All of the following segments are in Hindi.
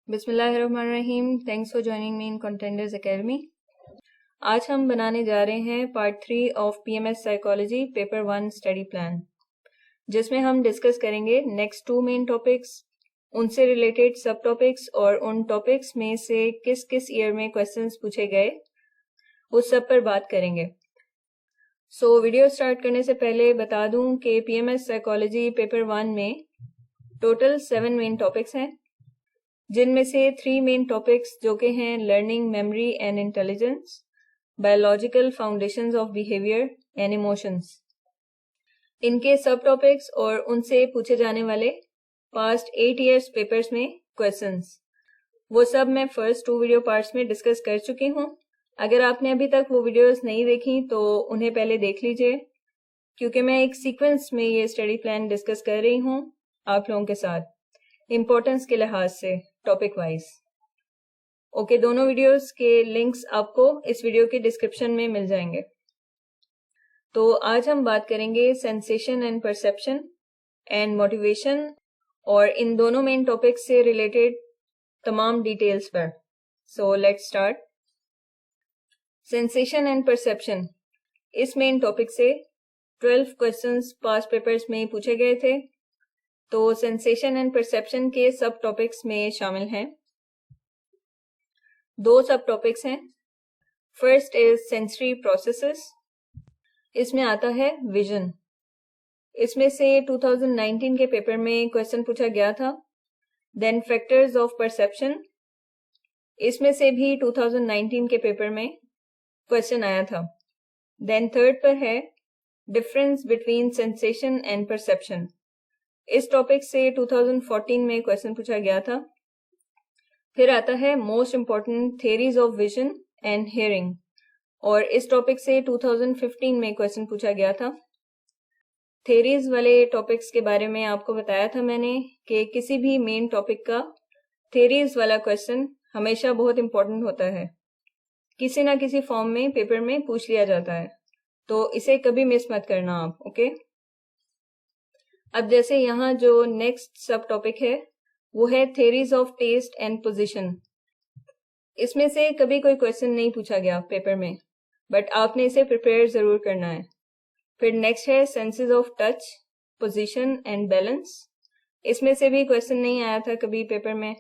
बिस्मिल्लाहिर्रहमानिर्रहीम। Thanks for joining me in contenders academy. आज हम बनाने जा रहे हैं part 3 of PMS psychology paper 1 study plan, जिसमें हम डिस्कस करेंगे नेक्स्ट 2 मेन टॉपिक्स, उनसे रिलेटेड सब टॉपिक्स और उन टॉपिक्स में से किस किस ईयर में क्वेश्चंस पूछे गए उस सब पर बात करेंगे। वीडियो स्टार्ट करने से पहले बता दूं कि पीएमएस साइकोलॉजी पेपर 1 में टोटल 7 मेन टॉपिक्स हैं, जिनमें से 3 मेन टॉपिक्स जो कि हैं learning, memory and intelligence, biological foundations of behaviour and emotions. इनके सब टॉपिक्स और उनसे पूछे जाने वाले पास्ट 8 इयर्स पेपर्स में क्वेश्चंस, वो सब मैं फर्स्ट 2 वीडियो पार्ट्स में डिस्कस कर चुकी हूँ। अगर आपने अभी तक वो वीडियोस नहीं देखी तो उन्हें पहले देख लीजिए, क्योंकि मैं एक सीक्वेंस में ये स्टडी प्लान डिस्कस कर रही हूँ आप लोगों के साथ इम्पोर्टेंस के लिहाज से टॉपिक वाइज। ओके, दोनों वीडियोस के लिंक्स आपको इस वीडियो के डिस्क्रिप्शन में मिल जाएंगे। तो आज हम बात करेंगे sensation and perception and motivation और इन दोनों मेन टॉपिक्स से रिलेटेड तमाम डिटेल्स पर। So let's start. Sensation and perception, इस मेन टॉपिक से 12 क्वेश्चंस पास्ट पेपर्स में पूछे गए थे। तो सेंसेशन एंड परसेप्शन के सब टॉपिक्स में शामिल हैं 2 सब टॉपिक्स हैं। फर्स्ट इज सेंसरी प्रोसेसेस, इसमें आता है विजन। इसमें से 2019 के पेपर में क्वेश्चन पूछा गया था। देन फैक्टर्स ऑफ परसेप्शन, इसमें से भी 2019 के पेपर में क्वेश्चन आया था। देन थर्ड पर है difference between sensation and perception, इस टॉपिक से 2014 में क्वेश्चन पूछा गया था। फिर आता है most important theories of vision and hearing, और इस टॉपिक से 2015 में क्वेश्चन पूछा गया था। थियरीज वाले टॉपिक्स के बारे में आपको बताया था मैंने कि किसी भी मेन टॉपिक का थियरीज वाला क्वेश्चन हमेशा बहुत इम्पोर्टेंट होता है, किसी ना किसी फॉर्म में पेपर में पूछ लिया जाता है, तो इसे कभी मिस मत करना आप। ओके, अब जैसे यहाँ जो नेक्स्ट सब टॉपिक है वो है theories of test and position. इसमें से कभी कोई क्वेश्चन नहीं पूछा गया पेपर में, बट आपने इसे प्रिपेयर जरूर करना है। फिर नेक्स्ट है senses of touch, position and balance, इसमें से भी क्वेश्चन नहीं आया था कभी पेपर में।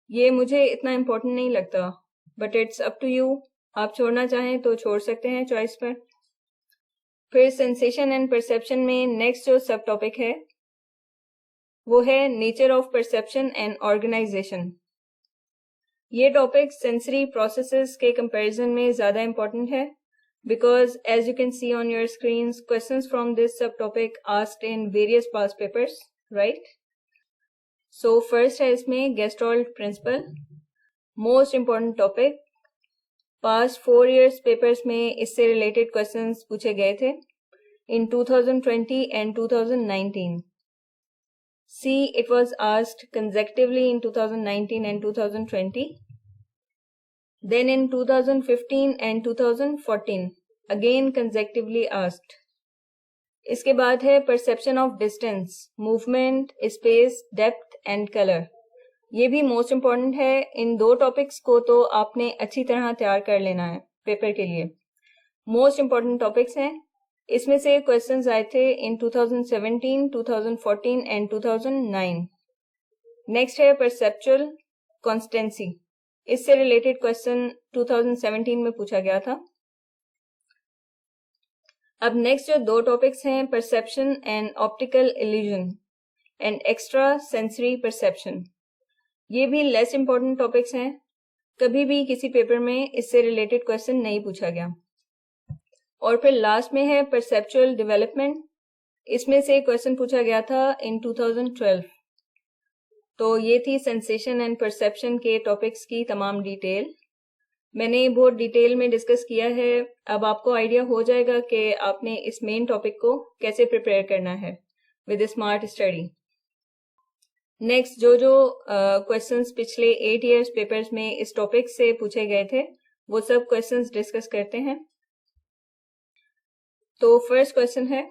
ये मुझे इतना इम्पोर्टेंट नहीं लगता, but it's up to you, आप छोड़ना चाहें तो छोड़ सकते हैं चॉइस पर। फिर सेंसेशन एंड परसेप्शन में नेक्स्ट जो सब टॉपिक है वो है nature of perception and organisation. ये टॉपिक सेंसरी प्रोसेसेस के कंपैरिजन में ज्यादा इंपॉर्टेंट है, because as you can see on your screens questions from this subtopic asked in various past papers, right. So first है इसमें gestalt principle, most important topic. Past 4 years papers में इससे रिलेटेड क्वेश्चंस पूछे गए थे इन 2020 and 2019. See, it was asked consecutively in 2019 and 2020. Then in 2015 and 2014, again consecutively asked. इसके बाद है perception of distance, movement, space, depth and color. ये भी मोस्ट इम्पॉर्टेंट है। इन 2 टॉपिक्स को तो आपने अच्छी तरह तैयार कर लेना है पेपर के लिए। मोस्ट इम्पॉर्टेंट टॉपिक्स हैं। इसमें से क्वेश्चंस आए थे इन 2017, 2014 एंड 2009। नेक्स्ट है परसेप्चुअल कॉन्स्टेंसी, इससे रिलेटेड क्वेश्चन 2017 में पूछा गया था। अब नेक्स्ट जो 2 टॉपिक्स हैं perception and optical illusion and extra sensory perception, ये भी लेस इम्पोर्टेंट टॉपिक्स हैं। कभी भी किसी पेपर में इससे रिलेटेड क्वेश्चन नहीं पूछा गया। और फिर लास्ट में है परसेप्चुअल डेवलपमेंट, इसमें से क्वेश्चन पूछा गया था इन 2012। तो ये थी सेंसेशन एंड परसेप्शन के टॉपिक्स की तमाम डिटेल। मैंने बहुत डिटेल में डिस्कस किया है। अब आपको आइडिया हो जाएगा कि आपने इस मेन टॉपिक को कैसे प्रिपेयर करना है विद स्मार्ट स्टडी। नेक्स्ट जो क्वेश्चंस पिछले 8 इयर्स पेपर्स में इस टॉपिक से पूछे गए थे वो सब क्वेश्चंस डिस्कस करते हैं। तो फर्स्ट क्वेश्चन है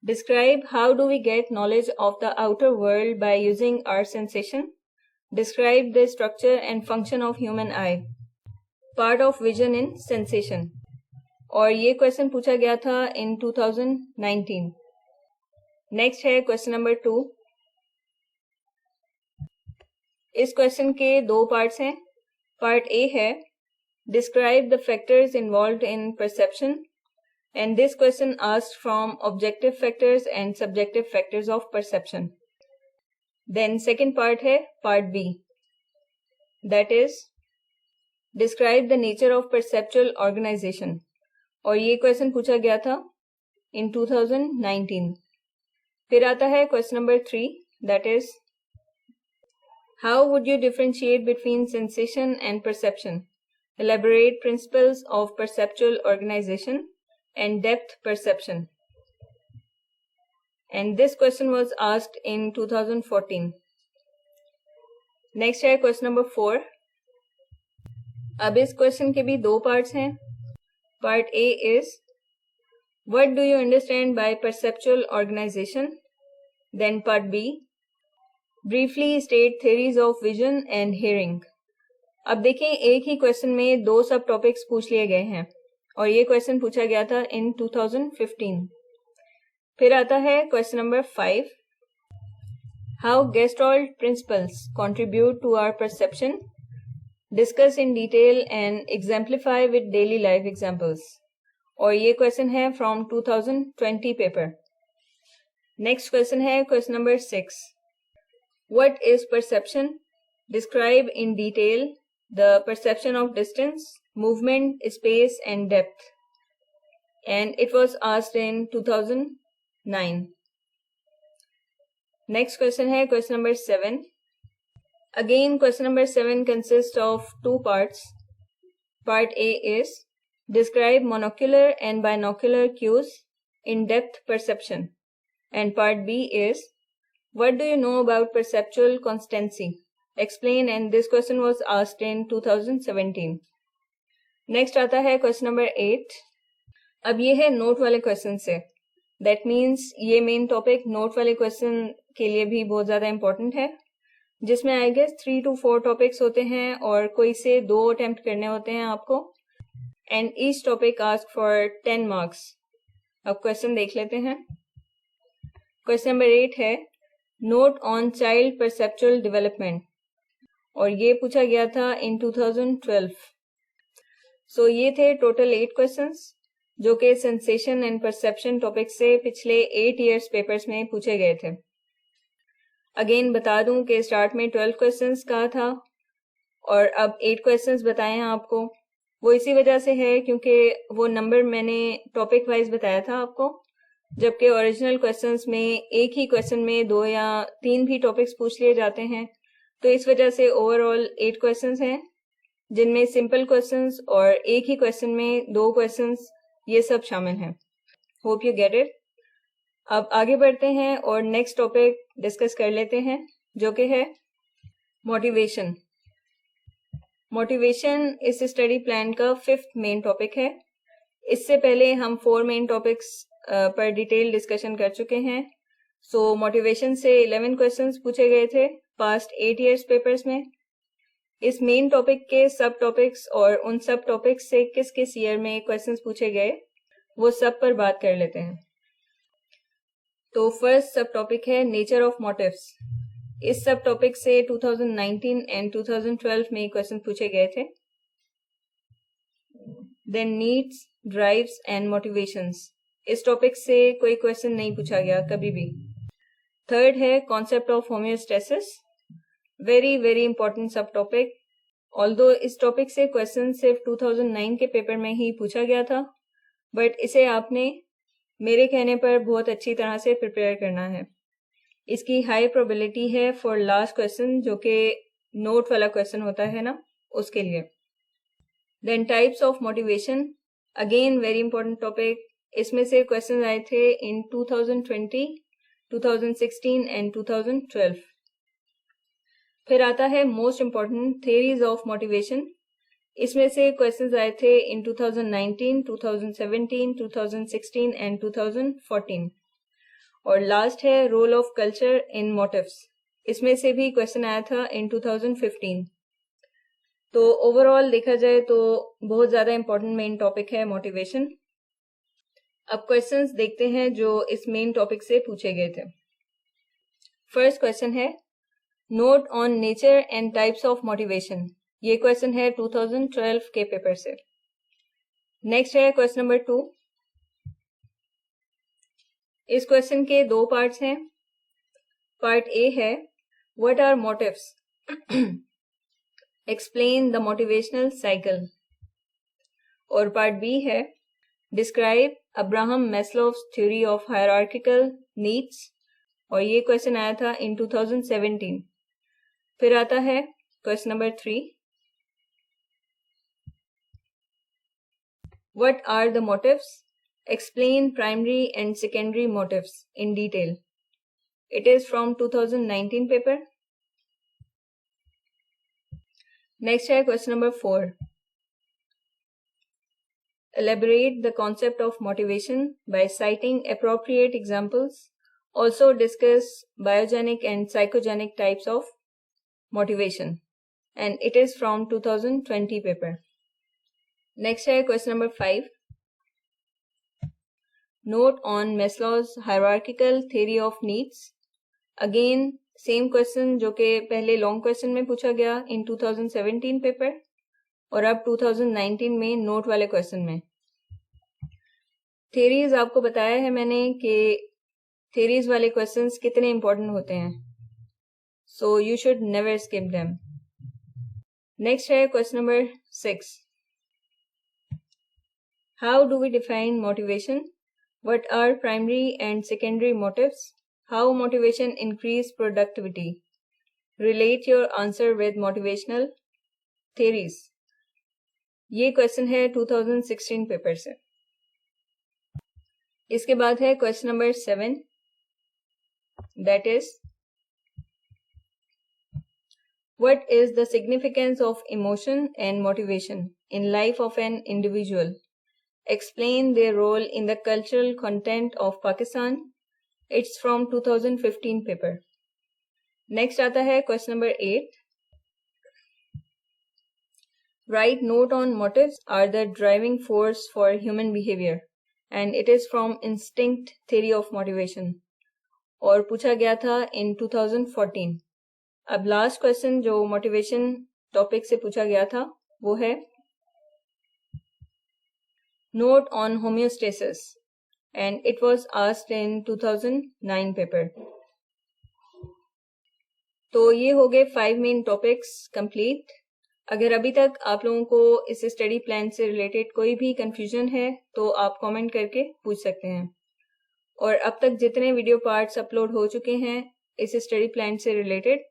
Describe how do we get knowledge of the outer world by using our sensation. Describe the structure and function of human eye. Part of vision in sensation. और ये क्वेश्चन पूछा गया था इन 2019. नेक्स्ट है क्वेश्चन नंबर 2. इस क्वेश्चन के 2 पार्ट्स हैं. पार्ट ए है describe the factors involved in perception, and this question asked from objective factors and subjective factors of perception. Then second part है part B, that is describe the nature of perceptual organization. और ये क्वेश्चन पूछा गया था in 2019. फिर आता है question number 3, that is how would you differentiate between sensation and perception? Elaborate principles of perceptual organization and depth perception. And this question was asked in 2014. Next है क्वेश्चन नंबर 4. अब इस क्वेश्चन के भी 2 पार्ट्स हैं. Part A is what do you understand by perceptual organization? Then part B, briefly state theories of vision and hearing. अब देखें एक ही क्वेश्चन में 2 सब टॉपिक्स पूछ लिए गए हैं और ये क्वेश्चन पूछा गया था इन 2015. फिर आता है question number 5, how gestalt principles contribute to our perception, discuss in detail and exemplify with daily life examples. और ये क्वेश्चन है फ्रॉम 2020 पेपर. नेक्स्ट क्वेश्चन है question number 6, what is perception, describe in detail the perception of distance, movement, space and depth. And it was asked in 2009. Next question है question number 7. Again question number 7 consists of 2 parts. Part A is describe monocular and binocular cues in depth perception. And part B is what do you know about perceptual constancy? Explain, and this question was asked in 2017. Next आता है क्वेश्चन नंबर 8. अब ये है नोट वाले क्वेश्चन से. दैट मीन्स ये मेन टॉपिक नोट वाले क्वेश्चन के लिए भी बहुत ज़्यादा इंपॉर्टेंट है, जिसमें आई गेस 3 to 4 टॉपिक्स होते हैं और कोई से 2 अटेम्प्ट करने होते हैं आपको. And each topic ask for 10 marks. अब क्वेश्चन देख लेते हैं. क्वेश्चन नंबर 8 है note on child perceptual development, और ये पूछा गया था इन 2012. सो ये थे टोटल 8 क्वेश्चंस जो कि सेंसेशन एंड परसेप्शन टॉपिक से पिछले 8 इयर्स पेपर्स में पूछे गए थे. अगेन बता दूं कि स्टार्ट में 12 क्वेश्चंस कहा था और अब 8 क्वेश्चंस बताए हैं आपको. वो इसी वजह से है क्योंकि वो नंबर मैंने टॉपिक वाइज बताया था आपको, जबकि ओरिजिनल क्वेश्चंस में एक ही क्वेश्चन में 2 या 3 भी टॉपिक्स पूछ लिए जाते हैं. तो इस वजह से ओवरऑल 8 क्वेश्चंस हैं, जिनमें सिंपल क्वेश्चंस और एक ही क्वेश्चन में 2 क्वेश्चंस ये सब शामिल हैं. Hope you get it. अब आगे बढ़ते हैं और नेक्स्ट टॉपिक डिस्कस कर लेते हैं, जो कि है मोटिवेशन. मोटिवेशन इस स्टडी प्लान का 5th मेन टॉपिक है. इससे पहले हम 4 मेन टॉपिक्स पर डिटेल डिस्कशन कर चुके हैं. सो मोटिवेशन से 11 क्वेश्चंस पूछे गए थे पास्ट 8 इयर्स पेपर्स में. इस मेन टॉपिक के सब टॉपिक्स और उन सब टॉपिक्स से किस किस ईयर में क्वेश्चंस पूछे गए वो सब पर बात कर लेते हैं. तो फर्स्ट सब टॉपिक है नेचर ऑफ मोटिव्स. इस सब टॉपिक से 2019 एंड 2012 में क्वेश्चन पूछे गए थे. Then needs, drives and motivations. इस टॉपिक से कोई क्वेश्चन नहीं पूछा गया कभी भी. थर्ड है concept of homeostasis. Very very important सब टॉपिक. ऑल्दो इस टॉपिक से क्वेश्चन सिर्फ 2009 के पेपर में ही पूछा गया था, बट इसे आपने मेरे कहने पर बहुत अच्छी तरह से प्रिपेयर करना है. इसकी हाई प्रोबेबिलिटी है फॉर लास्ट क्वेश्चन, जो कि नोट वाला क्वेश्चन होता है ना, उसके लिए. Then types of motivation, again very important topic. इसमें से क्वेश्चन आए थे इन 2020, 2016 एंड 2012. फिर आता है most important theories of motivation. इसमें से क्वेश्चंस आए थे इन 2019, 2017, 2016 एंड 2014. और लास्ट है role of culture in motives, इसमें से भी क्वेश्चन आया था इन 2015। तो ओवरऑल देखा जाए तो बहुत ज्यादा इंपॉर्टेंट मेन टॉपिक है मोटिवेशन। अब क्वेश्चंस देखते हैं जो इस मेन टॉपिक से पूछे गए थे। फर्स्ट क्वेश्चन है note on nature and types of motivation. ये क्वेश्चन है 2012 के पेपर से। नेक्स्ट है क्वेश्चन नंबर 2। इस क्वेश्चन के दो पार्ट्स हैं। पार्ट ए है what are motives, explain the motivational cycle, और पार्ट बी है describe Abraham Maslow's theory of hierarchical needs, और ये क्वेश्चन आया था इन 2017। फिर आता है question number 3, what are the motives, explain primary and secondary motives in detail. It is from 2019 paper. Next है question number 4. Elaborate the concept of motivation by citing appropriate examples. Also discuss biogenic and psychogenic types of motivation. And it is from 2020 paper. Next है question number 5. Note on Maslow's hierarchical theory of needs. Again, same question जो कि पहले लॉन्ग क्वेश्चन में पूछा गया इन 2017 पेपर, और अब 2019 में नोट वाले क्वेश्चन में। थेरीज आपको बताया है मैंने कि थेरीज वाले क्वेश्चंस कितने इंपॉर्टेंट होते हैं, so you should never skip them. Next है question number 6। How do we define motivation? What are primary and secondary motives? How motivation increase productivity? Relate your answer with motivational theories. ये क्वेश्चन है 2016 पेपर से। इसके बाद है question number 7, that is what is the significance of emotion and motivation in life of an individual? Explain their role in the cultural content of Pakistan. It's from 2015 paper. Next आता है question number 8. Write note on motives are the driving force for human behavior, and it is from instinct theory of motivation. और पूछा गया था in 2014. अब लास्ट क्वेश्चन जो मोटिवेशन टॉपिक से पूछा गया था वो है Note on homeostasis, and it was asked in 2009 paper. तो ये हो गए 5 मेन टॉपिक्स कंप्लीट। अगर अभी तक आप लोगों को इस स्टडी प्लान से रिलेटेड कोई भी कंफ्यूजन है तो आप कमेंट करके पूछ सकते हैं। और अब तक जितने वीडियो पार्ट्स अपलोड हो चुके हैं इस स्टडी प्लान से रिलेटेड,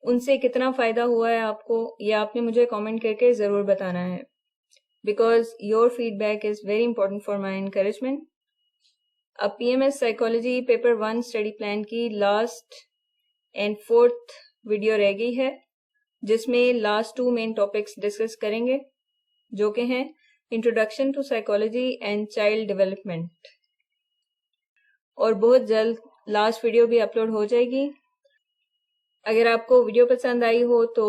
उनसे कितना फायदा हुआ है आपको, ये आपने मुझे कमेंट करके ज़रूर बताना है, because your feedback is very important for my encouragement. अब PMS Psychology paper 1 study plan की लास्ट एंड 4th वीडियो रह गई है, जिसमें लास्ट 2 मेन टॉपिक्स डिस्कस करेंगे जो कि हैं introduction to psychology and child development. और बहुत जल्द लास्ट वीडियो भी अपलोड हो जाएगी। अगर आपको वीडियो पसंद आई हो तो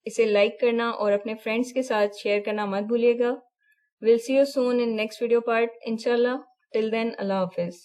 इसे लाइक करना और अपने फ्रेंड्स के साथ शेयर करना मत भूलिएगा। Will see you soon in next video part इंशाल्लाह। टिल देन अल्लाह हाफिज।